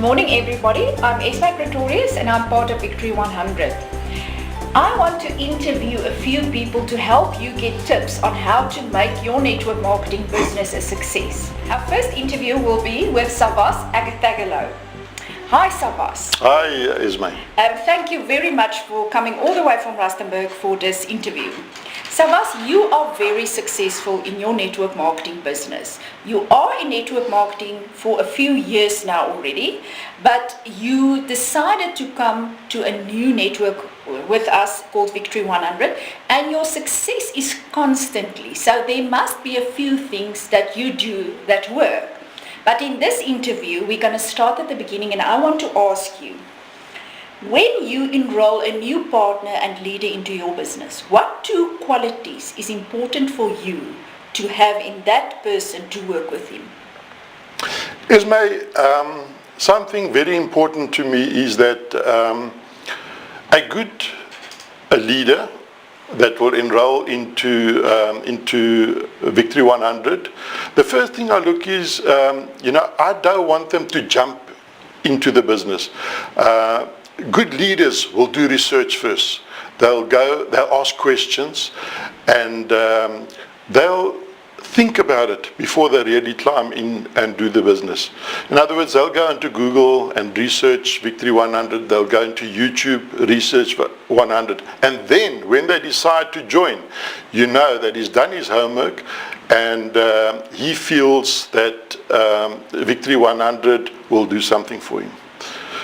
morning everybody, I'm Esme and I'm part of Victory 100. I want to interview a few people to help you get tips on how to make your network marketing business a success. Our first interview will be with Savvas Agathagalo. Hi Savvas. Hi Esme. Thank you very much for coming all the way from Rustenburg for this interview. Savvas, you are very successful in your network marketing business. You are in network marketing for a few years now already, but you decided to come to a new network with us called Victory 100, and your success is constantly. So there must be a few things that you do that work. But in this interview, we're going to start at the beginning, and I want to ask you, when you enroll a new partner and leader into your business, what two qualities is important for you to have in that person to work with him? Esme, something very important to me is that a leader that will enroll into Victory 100, the first thing I look is, I don't want them to jump into the business. Good leaders will do research first. They'll ask questions, and they'll think about it before they really climb in and do the business. In other words, they'll go into Google and research Victory 100. They'll go into YouTube, research 100. And then when they decide to join, you know that he's done his homework, and he feels that Victory 100 will do something for him.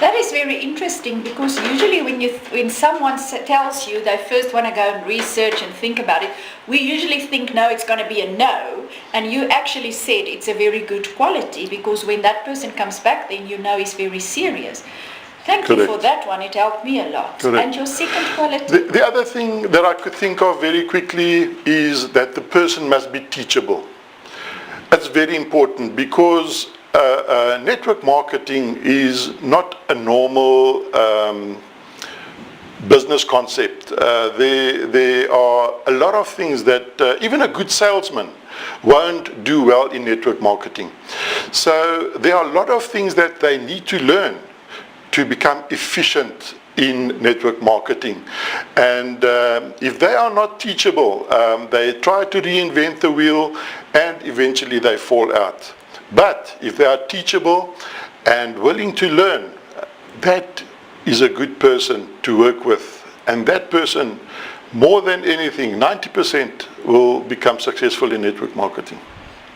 That is very interesting, because usually when someone tells you they first want to go and research and think about it, we usually think, no, it's going to be a no. And you actually said it's a very good quality, because when that person comes back, then you know he's very serious. Thank you for that one. It helped me a lot. Correct. And your second quality? The other thing that I could think of very quickly is that the person must be teachable. That's very important, because network marketing is not a normal business concept. There are a lot of things that even a good salesman won't do well in network marketing. So there are a lot of things that they need to learn to become efficient in network marketing. And if they are not teachable, they try to reinvent the wheel, and eventually they fall out. But if they are teachable and willing to learn, that is a good person to work with. And that person, more than anything, 90% will become successful in network marketing.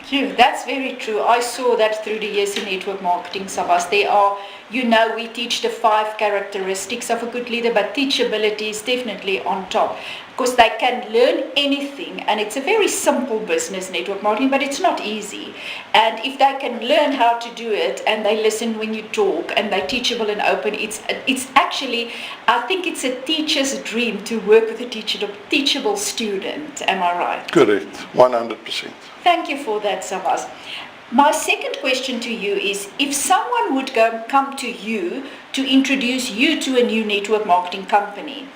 That's very true. I saw that through the years in network marketing, Savvas. There are, we teach the 5 characteristics of a good leader, but teachability is definitely on top, because they can learn anything, and it's a very simple business, network marketing, but it's not easy. And if they can learn how to do it, and they listen when you talk, and they're teachable and open, it's actually, I think it's a teacher's dream to work with a teachable student. Am I right? Correct, 100%. Thank you for that, Savvas. My second question to you is, if someone would come to you to introduce you to a new network marketing company,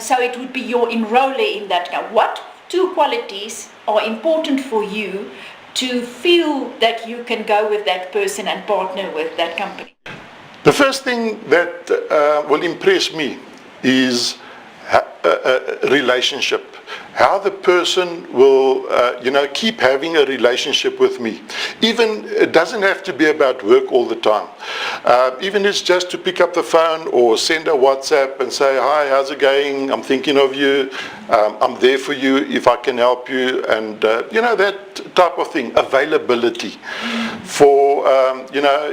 so it would be your enroller in that company, what two qualities are important for you to feel that you can go with that person and partner with that company? The first thing that will impress me is a relationship. How the person will, keep having a relationship with me. Even, it doesn't have to be about work all the time. Even it's just to pick up the phone or send a WhatsApp and say, hi, how's it going? I'm thinking of you. I'm there for you if I can help you. And, that type of thing. Availability. For,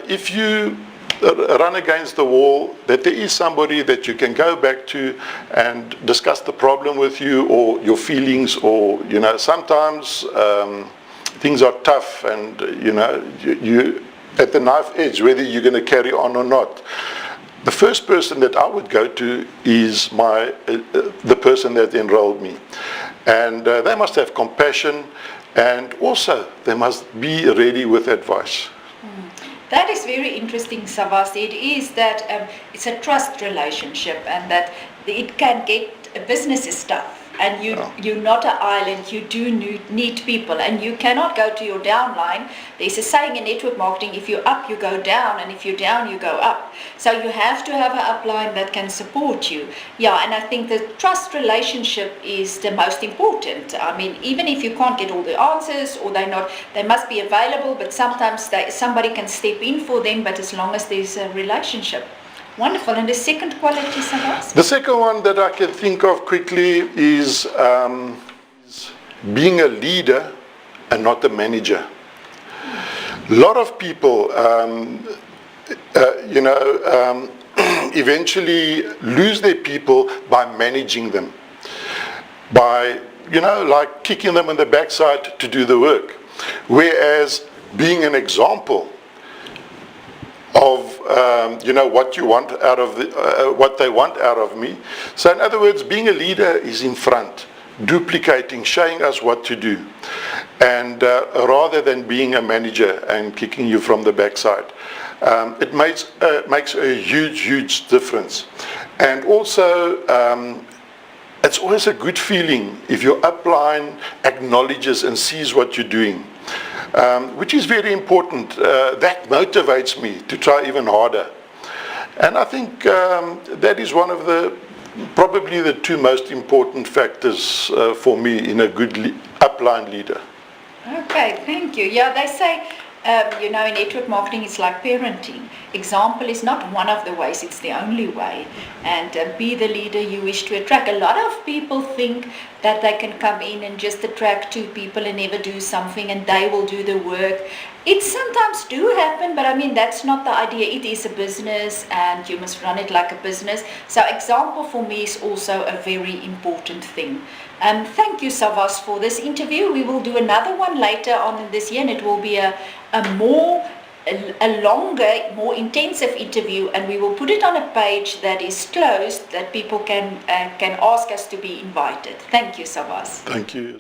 if you run against the wall, that there is somebody that you can go back to and discuss the problem with you, or your feelings, or sometimes things are tough, and you at the knife edge whether you're going to carry on or not. The first person that I would go to is the person that enrolled me, and they must have compassion, and also they must be ready with advice. That is very interesting, Savvas. It is that it's a trust relationship, and that it can get business is tough. and you're not an island. You do need people, and you cannot go to your downline. There's a saying in network marketing: if you're up, you go down, and if you're down, you go up. So you have to have an upline that can support you. Yeah, and I think the trust relationship is the most important. I mean, even if you can't get all the answers, or they must be available, but sometimes somebody can step in for them, but as long as there's a relationship. Wonderful. And the second quality, Savvas? The second one that I can think of quickly is being a leader and not a manager. A lot of people, eventually lose their people by managing them, by, like kicking them in the backside to do the work. Whereas being an example of what you want out of what they want out of me. So in other words, being a leader is in front, duplicating, showing us what to do, and rather than being a manager and kicking you from the backside. It makes a huge difference. And also, it's always a good feeling if your upline acknowledges and sees what you're doing. Which is very important. That motivates me to try even harder. And I think that is one of probably the two most important factors for me in a good upline leader. Okay, thank you. Yeah, they say, in network marketing, it's like parenting. Example is not one of the ways, it's the only way. And be the leader you wish to attract. A lot of people think that they can come in and just attract two people and never do something, and they will do the work. It sometimes do happen, but I mean, that's not the idea. It is a business, and you must run it like a business. So example for me is also a very important thing. Thank you, Savvas, for this interview. We will do another one later on this year, and it will be a longer, more intensive interview, and we will put it on a page that is closed, that people can ask us to be invited. Thank you, Savvas. Thank you.